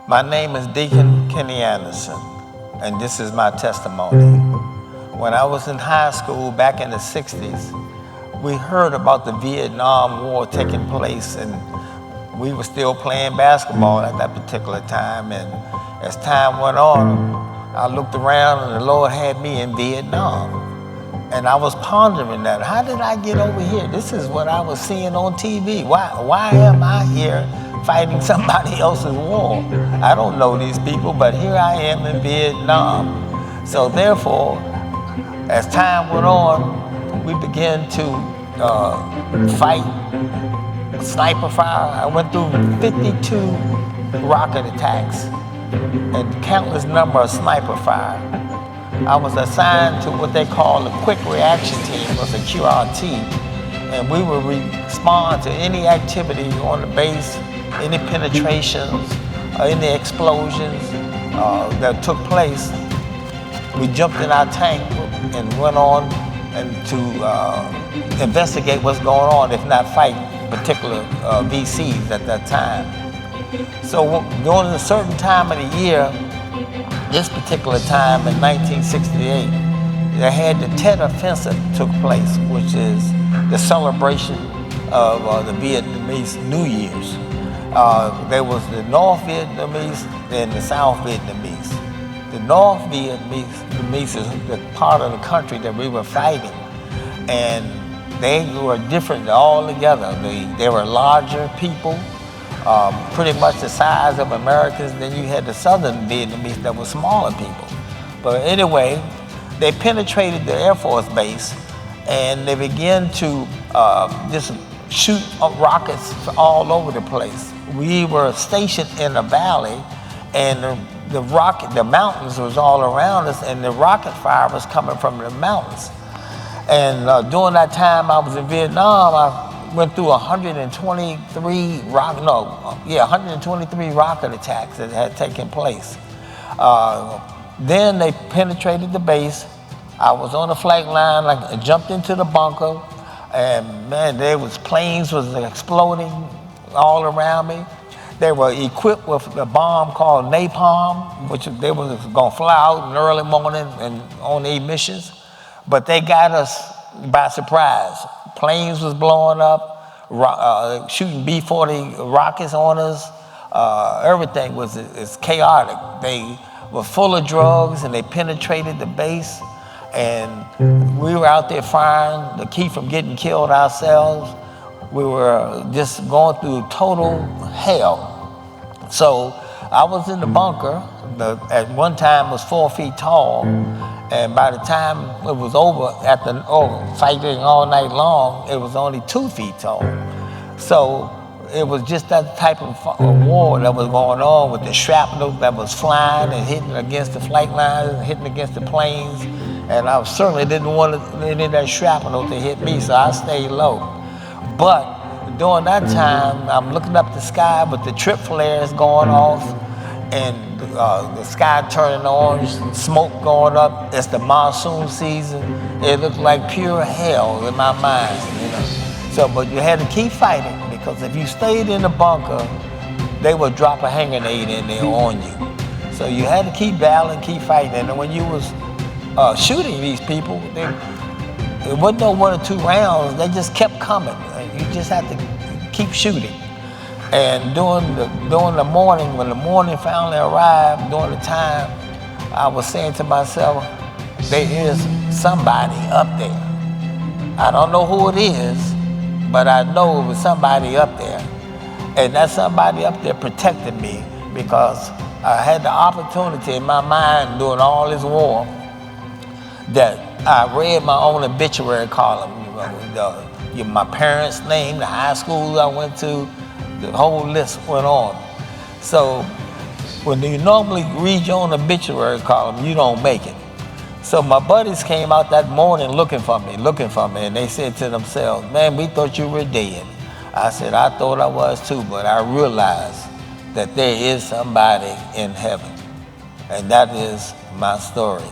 My name is Deacon Kenny Anderson, and this is my testimony. When I was in high school back in the 60s, we heard about the Vietnam War taking place, and we were still playing basketball at that particular time. And as time went on, I looked around and the Lord had me in Vietnam. And I was pondering that. How did I get over here? This is what I was seeing on TV. Why am I here fighting somebody else's war? I don't know these people, but here I am in Vietnam. So therefore, as time went on, we began to fight sniper fire. I went through 52 rocket attacks and countless number of sniper fire. I was assigned to what they call a quick reaction team, was a QRT, and we would respond to any activity on the base, any penetrations, any explosions that took place. We jumped in our tank and went on to investigate what's going on, if not fight particular VCs at that time. So during a certain time of the year, this particular time in 1968, they had the Tet Offensive took place, which is the celebration of the Vietnamese New Year's. There was the North Vietnamese and the South Vietnamese. The North Vietnamese is the part of the country that we were fighting, and they were different altogether. They were larger people, pretty much the size of Americans. Then you had the Southern Vietnamese that were smaller people. But anyway, they penetrated the Air Force base and they began to just shoot rockets all over the place. We were stationed in a valley, and the mountains was all around us, and the rocket fire was coming from the mountains. And during that time I was in Vietnam, I went through 123 rocket attacks that had taken place. Then they penetrated the base. I was on the flight line, I jumped into the bunker, and man, planes was exploding all around me. They were equipped with a bomb called napalm, which they was gonna fly out in the early morning and on their missions, but they got us by surprise. Planes was blowing up, shooting B-40 rockets on us. Everything was chaotic. They were full of drugs, and they penetrated the base, and we were out there firing to keep from getting killed ourselves. We were just going through total hell. So I was in the bunker. At one time was 4 feet tall, and by the time it was over, after fighting all night long, it was only 2 feet tall. So it was just that type of war that was going on, with the shrapnel that was flying and hitting against the flight lines and hitting against the planes. And I certainly didn't want any of that shrapnel to hit me, so I stayed low. But during that time, I'm looking up the sky with the trip flares going off, and the sky turning orange, smoke going up. It's the monsoon season. It looked like pure hell in my mind, you know. So, but you had to keep fighting, because if you stayed in the bunker, they would drop a hand grenade in there on you. So you had to keep battling, keep fighting. And when you was shooting these people, it wasn't no 1 or 2 rounds. They just kept coming. You just had to keep shooting. And during the morning, when the morning finally arrived, during the time, I was saying to myself, there is somebody up there. I don't know who it is, but I know it was somebody up there. And that somebody up there protected me, because I had the opportunity in my mind during all this war that I read my own obituary column, my parents' name, the high school I went to, the whole list went on. So when you normally read your own obituary column, you don't make it. So my buddies came out that morning looking for me, and they said to themselves, man, we thought you were dead. I said, I thought I was too, but I realized that there is somebody in heaven. And that is my story.